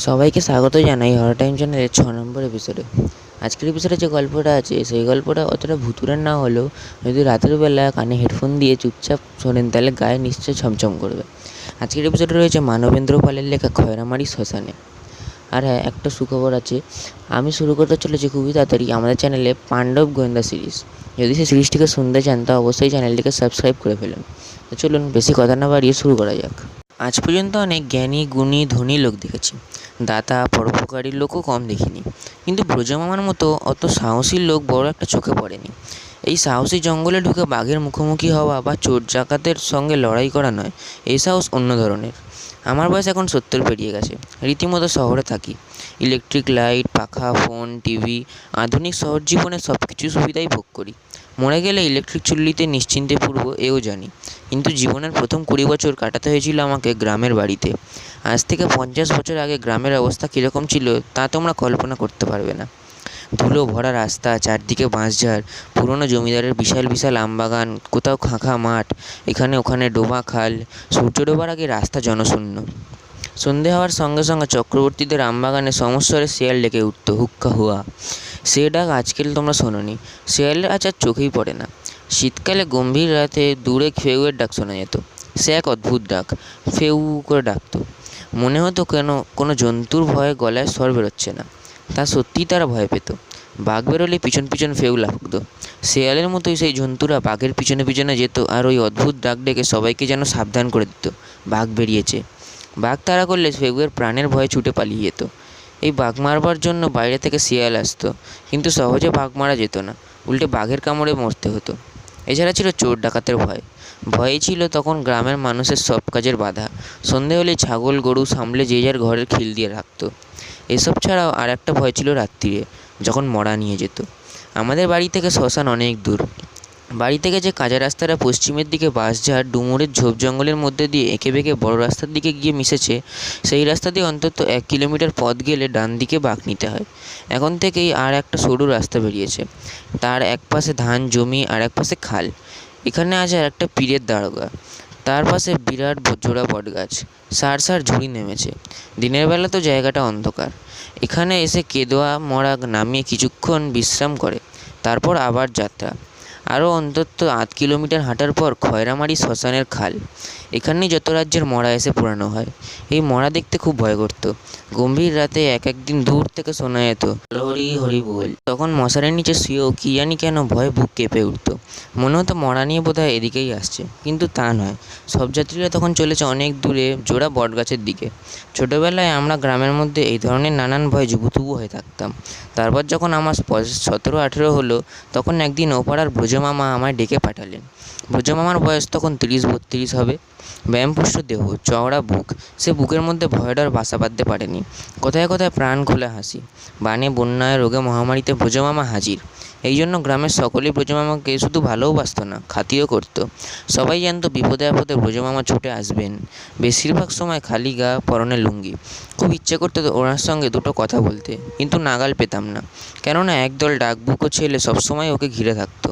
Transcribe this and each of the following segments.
সবাইকে স্বাগত জানাই হরর টাইম চ্যানেলের 6 নম্বর এপিসোডে। আজকের এপিসোডে যে গল্পটা আছে সেই গল্পটা অতটা ভুতুড়ের না হলেও যদি রাতের বেলা কানে হেডফোন দিয়ে চুপচাপ শোনেন তাহলে গায়ে নিশ্চয়ই ছমছম করবে। আজকের এপিসোডে রয়েছে মানবেন্দ্র পালের লেখা খয়রামারি শ্মশানে। আর হ্যাঁ, একটা সুখবর আছে, আমি শুরু করতে চলেছি খুবই তাড়াতাড়ি আমাদের চ্যানেলে পাণ্ডব গোয়েন্দা সিরিজ। যদি সেই সিরিজটিকে শুনতে চান তো অবশ্যই চ্যানেলটিকে সাবস্ক্রাইব করে ফেলুন। তো চলুন বেশি কথা না বাড়িয়ে শুরু করা যাক। আজ পর্যন্ত অনেক জ্ঞানী গুণী ধনী লোক দেখেছি, দাতা পরোপকারী লোকও কম দেখিনি, কিন্তু ব্রজমামার মতো অত সাহসী লোক বড় একটা চোখে পড়েনি। এই সাহসী জঙ্গলে ঢুকে বাঘের মুখোমুখি হওয়া বা চোর ডাকাতের সঙ্গে লড়াই করা নয়, এই সাহস অন্য ধরনের। আমার বয়স এখন 70 পেরিয়ে গেছে, রীতিমতো শহরে থাকি। ইলেকট্রিক লাইট, পাখা, ফোন, টিভি, আধুনিক শহর জীবনে সব কিছু সুবিধাই ভোগ করি। মরে গেলে ইলেকট্রিক চুল্লিতে নিশ্চিন্তে পুড়ব এও জানি, কিন্তু জীবনের প্রথম 20 বছর কাটাতে হয়েছিল আমাকে গ্রামের বাড়িতে। আজ থেকে 50 বছর আগে গ্রামের অবস্থা কীরকম ছিল তা তোমরা কল্পনা করতে পারবে না। ধুলো ভরা রাস্তা, চারদিকে বাঁশঝাড়, পুরনো জমিদারের বিশাল বিশাল আমবাগান, কোথাও খাঁখা মাঠ, এখানে ওখানে ডোবা খাল। সূর্য ডোবার আগে রাস্তা জনশূন্য। সন্ধে হওয়ার সঙ্গে সঙ্গে চক্রবর্তীদের আমবাগানে সমস্বরে শেয়াল ডেকে উঠত, হুক্কা হুয়া। সে ডাক আজকাল তোমরা শোনোনি, শেয়ালের আজ আর চোখেই পড়ে না। শীতকালে গম্ভীর রাতে দূরে ফেউয়ের ডাক শোনা যেত। সে এক অদ্ভুত ডাক, ফেউ করে ডাকতো। মনে হতো কেন কোনো জন্তুর ভয়ে গলায় স্বর বেরোচ্ছে না। তা সত্যিই তারা ভয় পেত। বাঘ বেরোলে পিছন পিছন ফেউ লাগতো। শেয়ালের মতোই সেই জন্তুরা বাঘের পিছনে পিছনে যেত আর ওই অদ্ভুত ডাক ডেকে সবাইকে যেন সাবধান করে দিত, বাঘ বেরিয়েছে। বাঘ তাড়া করলে ফেউয়ের প্রাণের ভয়ে ছুটে পালিয়ে যেত। এই বাঘ মারবার জন্য বাইরে থেকে শিয়াল আসতো, কিন্তু সহজে বাঘ মারা যেত না, উল্টে বাঘের কামড়ে মরতে হতো। এছাড়া ছিল চোর ডাকাতের ভয়। ভয়ই ছিল তখন গ্রামের মানুষের সব কাজের বাধা। সন্ধে হলে ছাগল গরু সামলে যে যার ঘরের খিল দিয়ে রাখতো। এসব ছাড়াও আর একটা ভয় ছিল রাত্রিরে, যখন মরা নিয়ে যেত। আমাদের বাড়ি থেকে শ্মশান অনেক দূর। বাড়ি থেকে যে কাঁচা রাস্তাটা পশ্চিমের দিকে বাঁশঝাড় ডুমুরের ঝোপ জঙ্গলের মধ্যে দিয়ে এঁকে বেঁকে বড় রাস্তার দিকে গিয়ে মিশেছে, সেই রাস্তা দিয়ে অন্তত 1 কিলোমিটার পথ গেলে ডান দিকে বাঁক নিতে হয়। এখন থেকেই আর একটা সরু রাস্তা বেরিয়েছে, তার এক পাশে ধান জমি আর এক পাশে খাল। এখানে আছে আর একটা পীরের দারোগা, তার পাশে বিরাট জোড়া বটগাছ, সার সার ঝুড়ি নেমেছে। দিনের বেলা তো জায়গাটা অন্ধকার। এখানে এসে কেদোয়া মরা নামিয়ে কিছুক্ষণ বিশ্রাম করে, তারপর আবার যাত্রা। আরও অন্তত 8 কিলোমিটার হাঁটার পর খয়রামারি শ্মশানের খাল। এখানেই যত রাজ্যের মরা এসে পোড়ানো হয়। এই মরা দেখতে খুব ভয় করত। গম্ভীর রাতে একদিন দূর থেকে শোনা যেত হরি হরি বল। তখন মশারির নিচে শুয়েও কি জানি কেন ভয়ে বুক কেঁপে উঠত। মনে হতো মরা নিয়ে বোধহয় এদিকেই আসছে, কিন্তু তা নয়। সব যাত্রীরা তখন চলেছে অনেক দূরে জোড়া বটগাছের দিকে। ছোটোবেলায় আমরা গ্রামের মধ্যে এই ধরনের নানান ভয়ে জুবুথুবু হয়ে থাকতাম। তারপর যখন আমার বয়স 17-18 হলো, তখন একদিন ওপাড়ার ব্রজমামা আমায় ডেকে পাঠালেন। ব্রজমামার বয়স তখন 30-32 হবে। ব্যায়ামপুষ্ট দেহ, চওড়া বুক। সে বুকের মধ্যে ভয়ডর বাসা বাঁধতে পারেনি। কোথায় কোথায় প্রাণ খোলা হাসি। বানে বন্যায় রোগে মহামারীতে ব্রজমামা হাজির। এই জন্য গ্রামের সকলেই ব্রজমামাকে শুধু ভালোবাসত না, খাতিরও করতো। সবাই জানতো বিপদে আপদে ব্রজমামা ছুটে আসবেন। বেশিরভাগ সময় খালি গা, পরনে লুঙ্গি। খুব ইচ্ছে করতো ওনার সঙ্গে দুটো কথা বলতে, কিন্তু নাগাল পেতাম না, কেননা একদল ডাকবুকো ছেলে সবসময় ওকে ঘিরে থাকতো।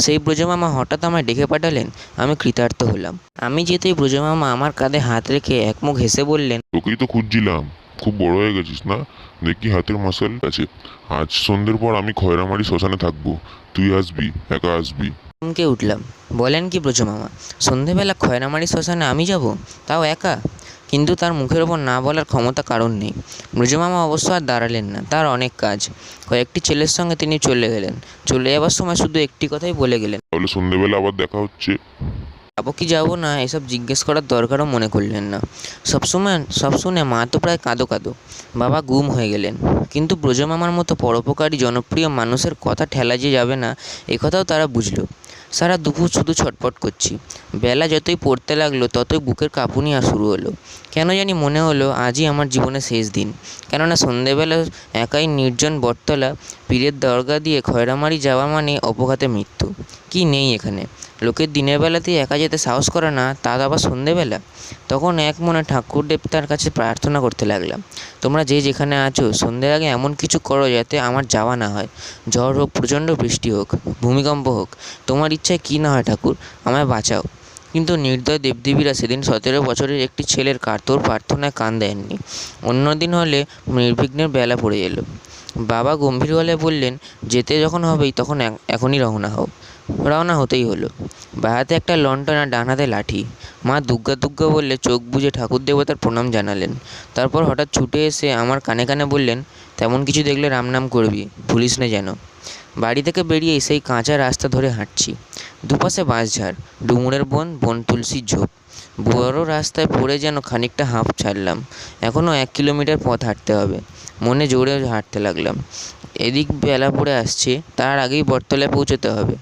সেই ব্রজমামা হঠাৎ আমায় ডেকে পাঠালেন। আমি কৃতার্থ হলাম। আমি যেতেই ব্রজমামা আমার কাঁধে হাত রেখে একমুখ হেসে বললেন, তোকেই তো খুঁজছিলাম, খুব বড় হয়ে গেছিস না, দেখি হাতের মাসাল আছে। আজ সন্ধ্যের পর আমি খয়রামারি শ্মশানে থাকবো, তুই আসবি, একা আসবি? চমকে উঠলাম। বলেন কি ব্রজমামা, সন্ধেবেলা খয়রামারি শ্মশানে আমি যাব, তাও একা? কিন্তু তার মুখের ওপর না বলার ক্ষমতা কারণ নেই। ব্রজমামা অবশ্য আর দাঁড়ালেন না, তার অনেক কাজ। কয়েকটি ছেলের সঙ্গে তিনি চলে গেলেন। চলে যাবার সময় শুধু একটি কথাই বলে গেলেন, তাহলে সন্ধ্যেবেলা আবার দেখা হচ্ছে। যাবো কি যাবো না এসব জিজ্ঞেস করার দরকারও মনে করলেন না। সব শুনে মা তো প্রায় কাঁদো কাঁদো। বাবা গুম হয়ে গেলেন। কিন্তু ব্রজমামার মতো পরোপকারী জনপ্রিয় মানুষের কথা ঠেলা যে যাবে না, একথাও তারা বুঝলো। সারা দুপুর শুধু ছটফট করছি। বেলা যতই পড়তে লাগলো ততই বুকের কাঁপুনি আর শুরু হলো। কেন জানি মনে হলো আজই আমার জীবনের শেষ দিন। কেননা সন্ধেবেলা একাই নির্জন বটতলা পীরের দরগা দিয়ে খয়রামারি যাওয়া মানে অপঘাতে মৃত্যু। কি নেই এখানে? লোকের দিনের বেলাতেই একা যেতে সাহস করে না, তা আবার সন্ধেবেলা। তখন এক মনে ঠাকুর দেবতার কাছে প্রার্থনা করতে লাগলাম, তোমরা যে যেখানে আছো সন্ধ্যের আগে এমন কিছু করো যাতে আমার যাওয়া না হয়। ঝড় হোক, প্রচণ্ড বৃষ্টি হোক, ভূমিকম্প হোক, তোমার ইচ্ছায় কী না হয় ঠাকুর, আমায় বাঁচাও। কিন্তু নির্দয় দেবদেবীরা সেদিন 17 বছরের একটি ছেলের কাতর প্রার্থনায় কান দেননি। অন্য দিন হলে নির্বিঘ্নের বেলা পড়ে এলো। বাবা গম্ভীর গলায় বললেন, যেতে যখন হবেই তখন এখনই রওনা হও। রওনা হতেই হলো। বাঁ হাতে একটা লণ্ঠন আর ডান হাতে লাঠি। মা দুগ্গা দুগ্গা বললে চোখ বুজে ঠাকুর দেবতার প্রণাম জানালেন। তারপর হঠাৎ ছুটে এসে আমার কানে কানে বললেন, তেমন কিছু দেখলে রাম নাম করবি, ভুলিস না যেন। বাড়ি থেকে বেরিয়ে সেই কাঁচা রাস্তা ধরে হাঁটছি। দুপাশে বাঁশঝাড়, ডুমুরের বন, বন তুলসীর ঝোপ। বড় রাস্তায় পড়ে যেন খানিকটা হাঁপ ছাড়লাম। এখনও 1 কিলোমিটার পথ হাঁটতে হবে। মনে জোরে হাঁটতে লাগলাম। এদিক বেলা পড়ে আসছে, তার আগেই বটতলায় পৌঁছতে হবে।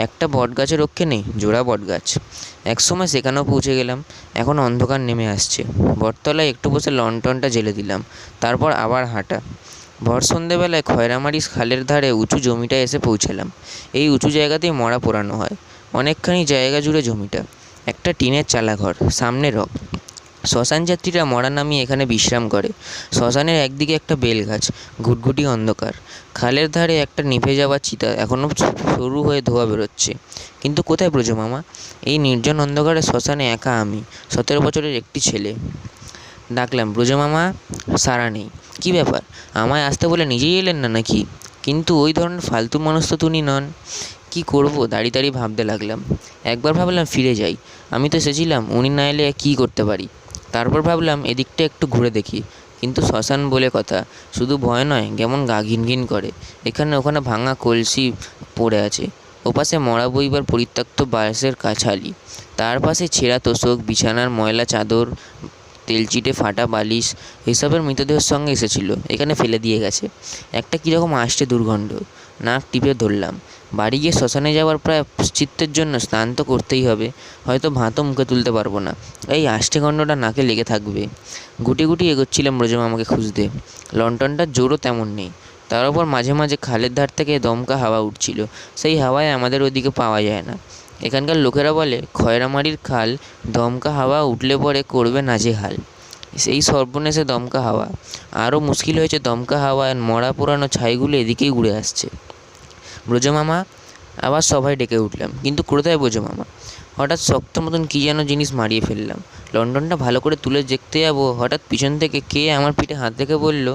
একটা বটগাছের রক্ষে নেই, জোড়া বটগাছ। একসময় সেখানেও পৌঁছে গেলাম। এখন অন্ধকার নেমে আসছে। বটতলায় একটু বসে লণ্ঠনটা জ্বেলে দিলাম। তারপর আবার হাঁটা। ভর সন্ধেবেলায় খয়রামারি খালের ধারে উঁচু জমিটায় এসে পৌঁছালাম। এই উঁচু জায়গাতেই মড়া পোড়ানো হয়। অনেকখানি জায়গা জুড়ে জমিটা। একটা টিনের চালাঘর, সামনে রক। শ্মশান যাত্রীরা মড়া নামিয়ে এখানে বিশ্রাম করে। শ্মশানের একদিকে একটা বেলগাছ, ঘুটঘুটি অন্ধকার। খালের ধারে একটা নিভে যাওয়া চিতা এখনও সরু হয়ে ধোঁয়া বেরোচ্ছে। কিন্তু কোথায় ব্রজমামা? এই নির্জন অন্ধকারে শ্মশানে একা আমি, 17 বছরের একটি ছেলে। ডাকলাম, ব্রজমামা। সাড়া নেই। কী ব্যাপার? আমায় আসতে বলে নিজেই এলেন না নাকি? কিন্তু ওই ধরনের ফালতু মানুষ তো তিনি নন। কী করব, দাঁড়িয়ে দাঁড়িয়ে ভাবতে লাগলাম। একবার ভাবলাম ফিরে যাই, আমি তো এসেছিলাম, উনি না এলে কী করতে পারি। তারপর ভাবলাম এদিকটা একটু ঘুরে দেখি। কিন্তু শ্মশান বলে কথা, শুধু ভয় নয়, কেমন গা ঘিনঘিন করে। এখানে ওখানে ভাঙা কলসি পড়ে আছে। ওপাশে মরা বইবার পরিত্যক্ত বাঁশের কাছালি। তার পাশে ছেঁড়া তোশক, বিছানার ময়লা চাদর, তেলচিটে ফাটা বালিশ। এসবের মৃতদেহের সঙ্গে এসেছিল, এখানে ফেলে দিয়ে গেছে। একটা কীরকম আসছে দুর্গন্ধ। নাক টিপে ধরলাম। বাড়ি গিয়ে শ্মশানে যাওয়ার প্রায় চিত্তের জন্য স্নান তো করতেই হবে। হয়তো ভাতও মুখে তুলতে পারবো না, এই আষ্টে গন্ধটা নাকে লেগে থাকবে। গুটি গুটি এগোচ্ছিলাম ব্রজমামাকে খুঁজতে। লণ্ঠনটার জোরও তেমন নেই। তার উপর মাঝে মাঝে খালের ধার থেকে দমকা হাওয়া উঠছিল। সেই হাওয়ায় আমাদের ওদিকে পাওয়া যায় না। এখানকার লোকেরা বলে, খয়রামারির খাল দমকা হাওয়া উঠলে পরে করবে নাজেহাল। সেই সর্বনেশে দমকা হাওয়া। আরও মুশকিল হয়েছে, দমকা হাওয়ায় মরা পোড়ানো ছাইগুলো এদিকেই উড়ে আসছে। ব্রজমামা। আবার সবাই ডেকে উঠলাম, কিন্তু কোথায় ব্রজমামা? হঠাৎ শক্ত মতন কী যেন জিনিস মারিয়ে ফেললাম। লণ্ঠনটা ভালো করে তুলে দেখতে যাবো, হঠাৎ পিছন থেকে কে আমার পিঠে হাত রেখে বলল,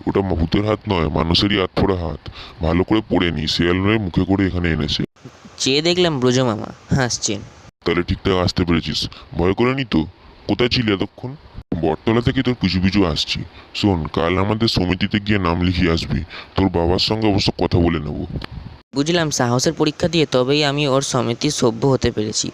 ওটা ভূতের হাত নয়, মানুষেরই আধপোড়া হাত। ভালো করে পড়ে নি, শেয়াল নয় মুখে করে এখানে এনেছে। চেয়ে দেখলাম ব্রজমামা হাসছেন। তাহলে ঠিকঠাক আসতে পেরেছিস, ভয় করে নি তো? কোথায় ছিলি এতক্ষণ? বটতলা থেকে তোর পিছু পিছু আসছি। শোন, কাল আমাদের সমিতিতে গিয়ে নাম লিখিয়ে আসবি। তোর বাবার সঙ্গে অবশ্য কথা বলে নেবো। বুঝলাম সাহসের পরীক্ষা দিয়ে তবেই আমি ওর সমিতির সভ্য হতে পেরেছি।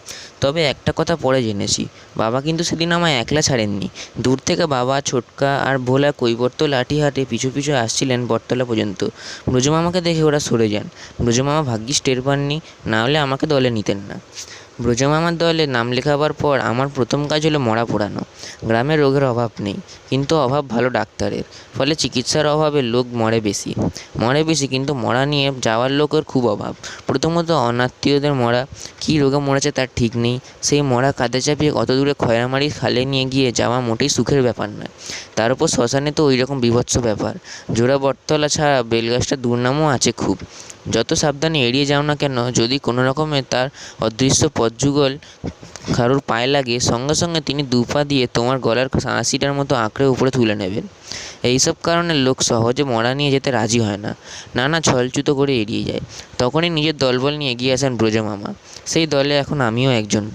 তবে একটা কথা পরে জেনেছি, বাবা কিন্তু সেদিন আমায় একলা ছাড়েননি। দূর থেকে বাবা, ছোটকা আর ভোলা কৈবর্ত লাঠি হাতে পিছু পিছু আসছিলেন বটতলা পর্যন্ত। ব্রজমামাকে দেখে ওরা সরে যান। ব্রজমামা ভাগ্যিস টের পাননি, না হলে আমাকে দলে নিতেন না। ব্রজমামার দলে নাম লেখাবার পর আমার প্রথম কাজ হলো মরা পোড়ানো। গ্রামে রোগের অভাব নেই, কিন্তু অভাব ভালো ডাক্তারের। ফলে চিকিৎসার অভাবে লোক মরে বেশি, কিন্তু মরা নিয়ে যাওয়ার লোকের খুব অভাব। প্রথমত অনাত্মীয়দের মরা, কী রোগে মরেছে তার ঠিক নেই। সেই মরা কাঁধে চাপিয়ে কত দূরে খয়রামারির খালে নিয়ে গিয়ে যাওয়া মোটেই সুখের ব্যাপার নয়। তার উপর শ্মশানে তো ওই রকম বীভৎস ব্যাপার। জোড়া বটতলা ছাড়া বেলগাছটার দুর্নামও আছে খুব। যত সাবধানে এড়িয়ে যাও না কেন, যদি কোনো রকমে তার অদৃশ্য পথযুগল কারোর পায়ে লাগে, সঙ্গে সঙ্গে তিনি 2 পা দিয়ে তোমার গলার আঁশিটার মতো আঁকড়ে উপরে তুলে নেবেন। এইসব কারণে লোক সহজে মরা নিয়ে যেতে রাজি হয় না, নানা ছলছুতো করে এড়িয়ে যায়। তখনই নিজের দলবল নিয়ে এগিয়ে আসেন ব্রজমামা। সেই দলে এখন আমিও একজন।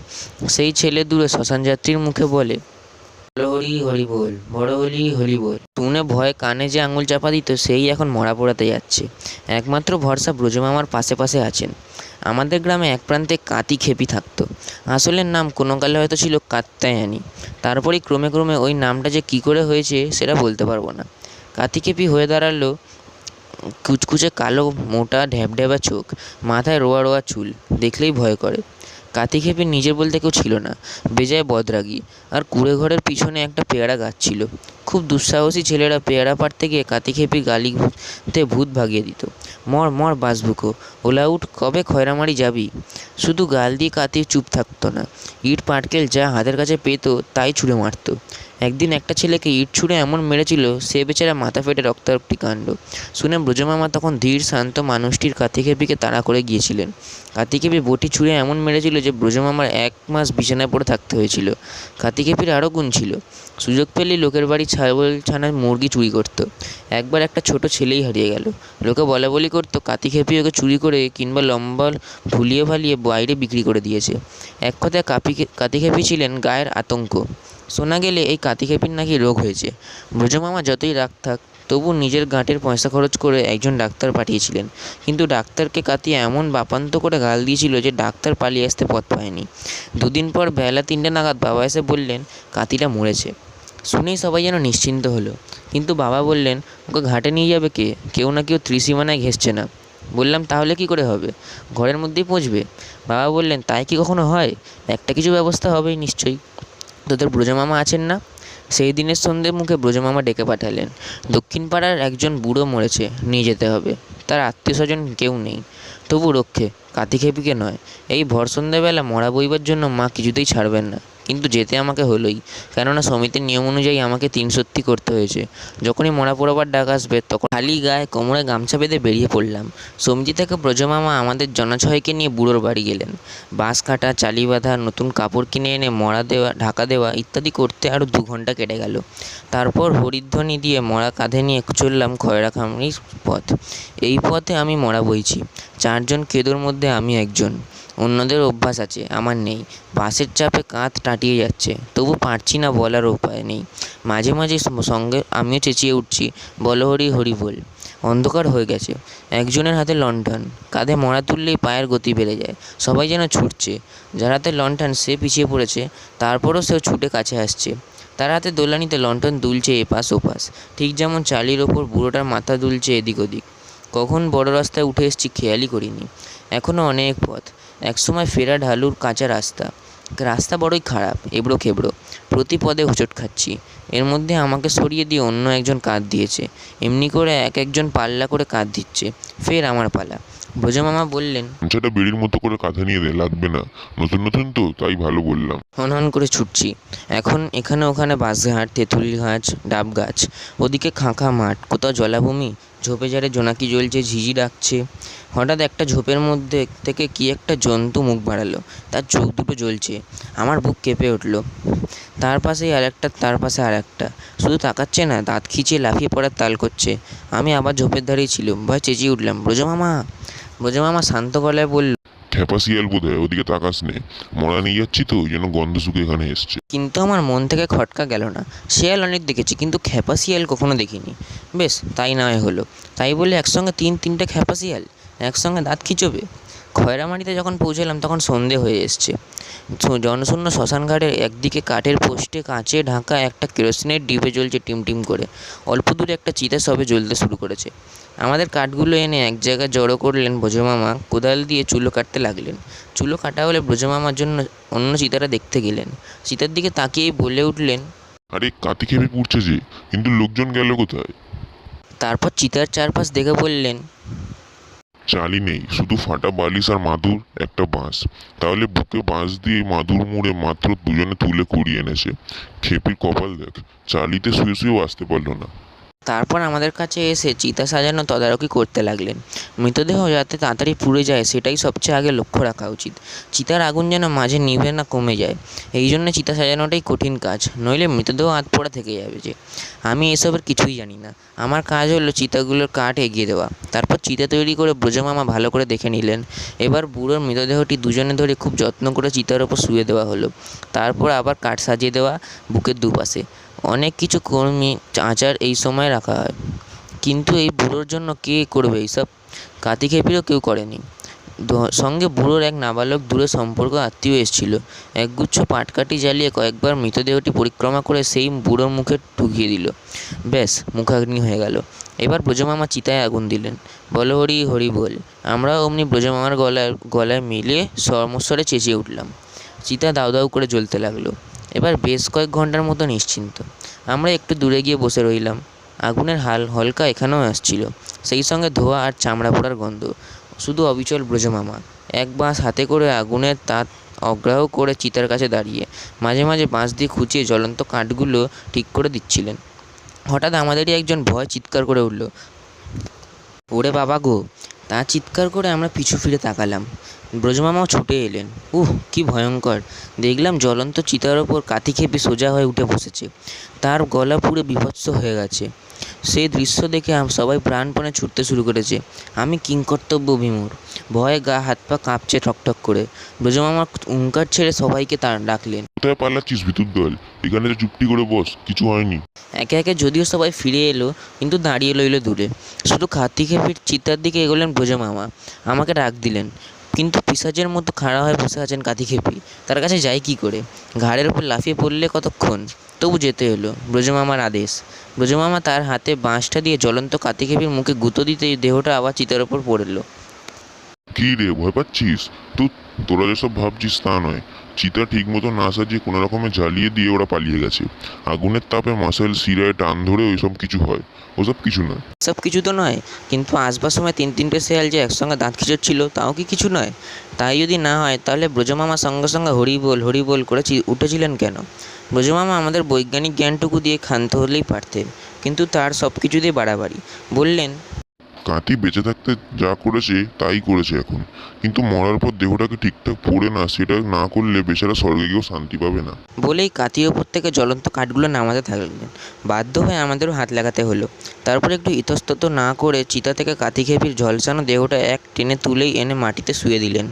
সেই ছেলে দূরে শ্মশানযাত্রীর মুখে বলে, বড় হলি হরি বল, বড় হলি হরি বল। শুনে ভয়ে কানে যে আঙুল চাপা দিত, সেই এখন মরা পোড়াতে যাচ্ছে। একমাত্র ভরসা ব্রজমামার পাশে পাশে আছেন। আমাদের গ্রামে এক প্রান্তে কাতি খেপি থাকতো। আসলের নাম কোনো কালে হয়তো ছিল কাত্যায়নী। তারপরেই ক্রমে ক্রমে ওই নামটা যে কী করে হয়েছে সেটা বলতে পারবো না। কাতি খেপি হয়ে দাঁড়ালো কুচকুচে কালো মোটা ঢ্যাবঢ্যাবা চোখ, মাথায় রোয়া রোয়া চুল, দেখলেই ভয় করে। কাতি খেপির নিজের বলতে কেউ ছিল না, বেজায় বদরাগী। আর কুঁড়ে ঘরের পিছনে একটা পেয়ারা গাছ ছিল। খুব দুঃসাহসী ছেলেরা পেয়ারা পাড়তে গিয়ে কাতি খেপির গালিতে ভূত ভাগিয়ে দিত। মর মর বাসবুকো, ওলা উঠ, কবে খয়রামারি যাবি? শুধু গাল দিয়ে কাতি চুপ থাকতো না। ইট পাটকেল যা হাতের কাছে পেতো তাই ছুঁড়ে মারত। একদিন একটা ছেলেকে ইট ছুঁড়ে এমন মেরেছিল সে বেচারা মাথা ফেটে রক্তারক্তি কাণ্ড। শুনে ব্রজমামা তখন ধীর শান্ত মানুষটির কাতিখেপিকে তাড়া করে গিয়েছিলেন। কাতিখেপি বটি ছুঁড়ে এমন মেরেছিল যে ব্রজমামার 1 মাস বিছানায় পড়ে থাকতে হয়েছিল। কাতিখেপির আরও গুণ ছিল, সুযোগ পেলেই লোকের বাড়ি ছাগল ছানা মুরগি চুরি করত। একবার একটা ছোট ছেলেই হারিয়ে গেল। লোকে বলাবলি করতো কাতিখেপি ওকে চুরি করে কিংবা লম্বা ভুলিয়ে ভালিয়ে বাইরে বিক্রি করে দিয়েছে। এক কথায় কাতিখেপি ছিলেন গায়ের আতঙ্ক। শোনা গেলে এই কাতিখেপির নাকি রোগ হয়েছে। ব্রজমামা যতই রাগ থাক তবু নিজের গাঁটের পয়সা খরচ করে একজন ডাক্তার পাঠিয়েছিলেন, কিন্তু ডাক্তারকে কাতি এমন বাপান্ত করে গাল দিয়েছিল যে ডাক্তার পালিয়ে আসতে পথ পায়নি। 2 দিন পর বেলা 3টে নাগাদ বাবা এসে বললেন কাতিটা মরেছে। শুনেই সবাই যেন নিশ্চিন্ত হলো, কিন্তু বাবা বললেন ওকে ঘাটে নিয়ে যাবে কে? কেউ না কেউ ত্রিসীমানায় ঘেঁষছে না। বললাম তাহলে কি করে হবে? ঘরের মধ্যেই পৌঁছবে। বাবা বললেন তাই কি কখনো হয়? একটা কিছু ব্যবস্থা হবেই নিশ্চয়ই। তোদের ব্রজমামা আছেন না? সেই দিনের সন্ধ্যে মুখে ব্রজমামা ডেকে পাঠালেন। দক্ষিণ পাড়ার একজন বুড়ো মরেছে, নিয়ে যেতে হবে। তার আত্মীয় স্বজন কেউ নেই, তবু রক্ষে কাতিখেপিকে নয়। এই ভর সন্ধ্যাবেলা মরা বইবার জন্য মা কিছুতেই ছাড়বেন না, কিন্তু যেতে আমাকে হলোই, কেননা সমিতির নিয়ম অনুযায়ী আমাকে 3 সত্যি করতে হয়েছে। যখনই মরা পোড়াবার ডাক আসবে তখন খালি গায়ে কোমরে গামছা বেঁধে বেরিয়ে পড়লাম। সমিতি থেকে ব্রজমামা আমাদের জনছয়কে নিয়ে বুড়োর বাড়ি গেলেন। বাঁশ কাটা, চালি বাঁধা, নতুন কাপড় কিনে এনে মরা দেওয়া, ঢাকা দেওয়া ইত্যাদি করতে আরও 2 ঘন্টা কেটে গেল। তারপর হরিধ্বনি দিয়ে মরা কাঁধে নিয়ে চললাম খয়রাখামরির পথ। এই পথে আমি মরা বইছি। 4 জন কেদোর মধ্যে আমি একজন। অন্যদের অভ্যাস আছে, আমার নেই। বাসের চাপে কাঁধ টাটিয়ে যাচ্ছে, তবু পারছি না, বলার উপায় নেই। মাঝে মাঝে সঙ্গে আমিও চেঁচিয়ে উঠছি, বলো হরি হরি বল। অন্ধকার হয়ে গেছে। একজনের হাতে লণ্ঠন, কাঁধে মরা তুললেই পায়ের গতি বেড়ে যায়। সবাই যেন ছুটছে। যার হাতে লণ্ঠন সে পিছিয়ে পড়েছে, তারপরও সেও ছুটে কাছে আসছে। তার হাতে দোলানিতে লণ্ঠন দুলছে এপাশ ওপাশ, ঠিক যেমন চালির ওপর বুড়োটার মাথা দুলছে এদিক ওদিক। কখন বড় রাস্তায় উঠে এসেছি খেয়ালই করিনি। এখনও অনেক পথ। একসময় ফেরা ঢালুর কাঁচা রাস্তা। রাস্তা বড়ই খারাপ, এবড়ো খেবড়ো। প্রতি পদে হোঁচট খাচ্ছি। এর মধ্যে আমাকে সরিয়ে দিয়ে অন্য একজন কাঁধ দিয়েছে। এমনি করে একজন পাল্লা করে কাঁধ দিচ্ছে। ফের আমার পালা। ব্রজমামা বললেন, গামছাটা বেড়ির মতো করে কাঁধে নিয়ে দে, লাগবে না। নতুন নতুন তো, তাই ভালো বললাম। হনহন করে ছুটছি। এখন এখানে ওখানে বাঁশঘাট, তেঁতুল গাছ, ডাব গাছ, ওদিকে খাঁখা মাঠ, কোথাও জলাভূমি, ঝোপে ঝাড়ে জোনাকি জ্বলছে, ঝিঝি ডাকছে। হঠাৎ একটা ঝোপের মধ্যে থেকে কি একটা জন্তু মুখ বাড়ালো। তার চোখ দুটো জ্বলছে। আমার বুক কেঁপে উঠল। তার পাশেই আরেকটা, তার পাশে আরেকটা। শুধু তাকাচ্ছে না, দাঁত খিচিয়ে লাফিয়ে পড়ার তাল করছে। আমি আবার ঝোপের ধারেই ছিলাম। ভয় চেঁচিয়ে উঠলাম, ব্রজমামা। ব্রজমামা শান্ত গলায় বলল, খ্যাপা শিয়াল বোধ হয়, ওদিকে তাকাস নে। মরা নিয়ে যাচ্ছি তো, ওই জন্য গন্ধ শুকে এখানে এসছে। কিন্তু আমার মন থেকে খটকা গেল না। শিয়াল অনেক দেখেছি, কিন্তু খ্যাপা শিয়াল কখনো দেখিনি। বেশ, তাই না হয় হলো। তাই বলে একসঙ্গে 3-3টে খ্যাপা শিয়াল একসঙ্গে দাঁত খিচবে? খয়রামাটিতে যখন পৌঁছালাম তখন সন্ধে হয়ে এসছে। জনশূন্য শ্মশানঘাটের একদিকে কাঠের পোস্টে কাঁচে ঢাকা একটা কেরোসিনের ডিবে জ্বলছে টিমটিম করে। অল্প দূরে একটা চিতা সবে জ্বলতে শুরু করেছে। আমাদের কাঠগুলো এনে এক জায়গায় জড়ো করলেন ব্রজমামা। কোদাল দিয়ে চুলো কাটতে লাগলেন। চুলো কাটা হলে ব্রজমামার জন্য অন্য চিতারা দেখতে গেলেন। চিতার দিকে তাকিয়েই বলে উঠলেন, আরে কাতি পুড়ছে যে, কিন্তু লোকজন গেল কোথায়? তারপর চিতার চারপাশ দেখে বললেন, চালি নেই, শুধু ফাটা বালিশ আর মাদুর, একটা বাঁশ। তাহলে বুকে বাঁশ দিয়ে মাদুর মুড়ে মাত্র 2জনে তুলে কুড়িয়ে এনেছে। খেপির কপাল দেখ, চালিতে শুয়ে শুয়েও আসতে পারলো না। তারপর আমাদের কাছে এসে চিতা সাজানো তদারকি করতে লাগলেন। মৃতদেহ যাতে তাড়াতাড়ি পুড়ে যায় সেটাই সবচেয়ে আগে লক্ষ্য রাখা উচিত। চিতার আগুন যেন মাঝে নিভে না কমে যায়, এই জন্য চিতা সাজানোটাই কঠিন কাজ, নইলে মৃতদেহ আধপোড়া থেকে যাবে যে। আমি এসবের কিছুই জানি না। আমার কাজ হলো চিতাগুলোর কাঠ এগিয়ে দেওয়া। তারপর চিতা তৈরি করে ব্রজমামা ভালো করে দেখে নিলেন। এবার বুড়োর মৃতদেহটি 2জনে ধরে খুব যত্ন করে চিতার ওপর শুয়ে দেওয়া হলো। তারপর আবার কাঠ সাজিয়ে দেওয়া বুকের দুপাশে। অনেক কিছু কর্মী আচার এই সময় রাখা হয়, কিন্তু এই বুড়োর জন্য কে করবে এইসব? কাতিখেপিরও কেউ করেনি। সঙ্গে বুড়োর এক নাবালক দূরে সম্পর্ক আত্মীয় এসেছিল। একগুচ্ছ পাটকাঠি জ্বালিয়ে কয়েকবার মৃতদেহটি পরিক্রমা করে সেই বুড়োর মুখে ঢুকিয়ে দিল। ব্যাস, মুখাগ্নি হয়ে গেল। এবার ব্রজমামা চিতায় আগুন দিলেন। বলো হরি হরি বল। আমরাও অমনি ব্রজমামার গলায় মিলিয়ে সমস্বরে চেঁচিয়ে উঠলাম। চিতা দাউ দাউ করে জ্বলতে লাগলো। এবার বেশ কয়েক ঘন্টার মতো নিশ্চিন্ত। আমরা একটু দূরে গিয়ে বসে রইলাম। আগুনের হলকা এখানেও আসছিল, সেই সঙ্গে ধোঁয়া আর চামড়া পোড়ার গন্ধ। শুধু অবিচল ব্রজমামা। এক বাঁশ হাতে করে আগুনের তাপ অগ্রাহ করে চিতার কাছে দাঁড়িয়ে মাঝে মাঝে বাঁশ দিয়ে খুঁচিয়ে জ্বলন্ত কাঠগুলো ঠিক করে দিচ্ছিলেন। হঠাৎ আমাদেরই একজন ভয় চিৎকার করে উঠল, ওরে বাবা গো! তা চিৎকার করে আমরা পিছু ফিরে তাকালাম। ব্রজমামাও ছুটে এলেন। কি ভয়ঙ্কর! দেখলাম জ্বলন্ত চিতার ওপর কাঠি খেপে সোজা হয়ে উঠে বসেছে। তার গলা পুরো বীভৎস হয়ে গেছে। সেই দৃশ্য দেখে সবাই প্রাণপণে ছুটতে শুরু করেছে। আমি কিংকর্তব্য বিমূঢ়, ভয়ে গা হাত পা কাঁপছে ঠকঠক করে। ব্রজমামা হুঙ্কার ছেড়ে সবাইকে ডাকলেন। কোথায় পালাচ্ছিস ভিতর দল? এখানে তো চুপটি করে বস, কিছু হয়নি। একে একে যদিও সবাই ফিরে এলো, কিন্তু দাঁড়িয়ে রইল দূরে। শুধু কাঠি খেপির চিতার দিকে এগোলেন ব্রজমামা। আমাকে ডাক দিলেন, কিন্তু পিশাচের মতো খাড়া হয়ে বসে আছেন কাঠি খেপি। তার কাছে যাই কী করে? ঘাড়ের ওপর লাফিয়ে পড়লে কতক্ষণ? তবু যেতে এলো। ব্রজমামার আদেশ। ব্রজমামা তার হাতে বাঁশটা দিয়ে জ্বলন্ত কাঠি খেপির মুখে গুঁতো দিতেই দেহটা আবার চিতার ওপর পড়ল। কি রে, ভয় পাচ্ছিস? তোরা যেসব ভাবছিস তা নয়। চিতা ঠিক মতো না সাজিয়ে কোনো রকমে জ্বালিয়ে দিয়ে ওরা পালিয়ে গেছে। আগুনের তাপে মাসেল শিরায় টান ধরে ওইসব কিছু হয়। ওসব কিছু নয়। সব কিছু তো নয়, কিন্তু আসবার সময় তিনটে শেয়াল যে একসঙ্গে দাঁত খিঁচড়ছিল তাও কি কিছু নয়? তাই যদি না হয় তাহলে ব্রজমামা সঙ্গে সঙ্গে হরি বল করে উঠেছিলেন কেন? ব্রজমামা আমাদের বৈজ্ঞানিক জ্ঞানটুকু দিয়ে ক্ষান্ত হলেই পারতেন, কিন্তু তার সব কিছু দিয়ে বাড়াবাড়ি। বললেন, কাঁতি বেঁচে থাকতে যা করেছে তাই করেছে এখন, কিন্তু মরার পর দেহটাকে ঠিকঠাক পড়ে না, সেটা না করলে বেচারা স্বর্গে গিয়েও শান্তি পাবে না। বলেই কাঠির ওপর থেকে জ্বলন্ত কাঠগুলো নামাতে থাকলেন। বাধ্য হয়ে আমাদেরও হাত লাগাতে হলো। তারপর একটু ইতস্তত না করে চিতা থেকে কাঠি খেপির ঝলসানো দেহটা এক টেনে তুলেই এনে মাটিতে শুয়ে দিলেন।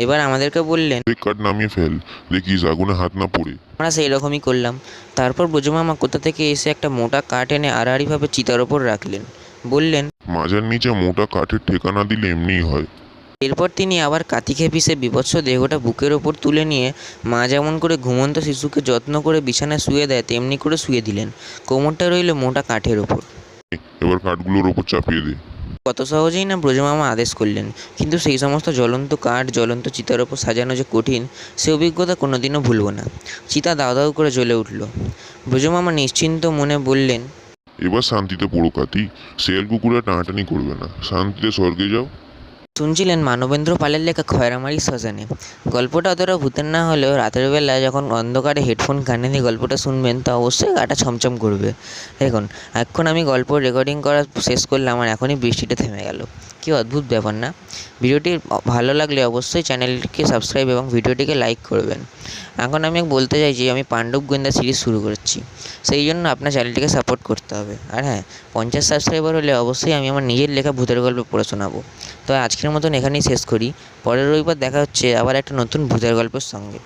এবার আমাদেরকে বললেন, কাঠ নামিয়ে ফেল, দেখিস আগুনে হাত না পড়ে। আমরা সেই রকমই করলাম। তারপর ব্রজমামা কোথা থেকে এসে একটা মোটা কাঠ এনে আড়াআড়িভাবে চিতার ওপর রাখলেন। বললেন, মাজার নিচে মোটা কাঠের ঠেকানা দিলে এমনিই হয়। এরপর তিনি আবার কাঠি খেপি সে বীভৎস দেহটা বুকের ওপর তুলে নিয়ে মা যেমন করে ঘুমন্ত শিশুকে যত্ন করে বিছানায় শুয়ে দেয় তেমনি করে শুয়ে দিলেন। কোমরটা রইল মোটা কাঠের ওপর। এবার কাঠগুলোর ওপর চাপিয়ে দে। কত সহজেই না ব্রজমামা আদেশ করলেন, কিন্তু সেই সমস্ত জ্বলন্ত কাঠ জ্বলন্ত চিতার ওপর সাজানো যে কঠিন, সে অভিজ্ঞতা কোনোদিনও ভুলব না। চিতা দাউ দাউ করে জ্বলে উঠল। ব্রজমামা নিশ্চিন্ত মনে বললেন, এবার শান্তিতে পড়ো কাতি, শেয়াল কুকুরে টানাটানি করবে না, শান্তিতে স্বর্গে যাও। শুনছিলেন মানবেন্দ্র পালের লেখা খয়রামারি শ্মশানে। গল্পটা অতটা ভূতের না হলেও রাতের বেলায় যখন অন্ধকারে হেডফোন কানে দিয়ে গল্পটা শুনবেন তা অবশ্যই গাটা ছমছম করবে। দেখুন, এখন আমি গল্প রেকর্ডিং করা শেষ করলাম আর এখনই বৃষ্টিটা থেমে গেল। কী অদ্ভুত ব্যাপার না? ভিডিওটি ভালো লাগলে অবশ্যই চ্যানেলটিকে সাবস্ক্রাইব এবং ভিডিওটিকে লাইক করবেন। এখন আমি বলতে চাইছি আমি পাণ্ডব গোয়েন্দা সিরিজ শুরু করছি, সেই জন্য আপনার চ্যানেলটিকে সাপোর্ট করতে হবে। আর হ্যাঁ, 50 সাবস্ক্রাইবার হলে অবশ্যই আমি আমার নিজের লেখা ভূতের গল্প পড়ে শোনাবো। তো আজকের মতন এখানেই শেষ করি। পরের রবিবার দেখা হচ্ছে আবার একটা নতুন ভূতের গল্পের সঙ্গে।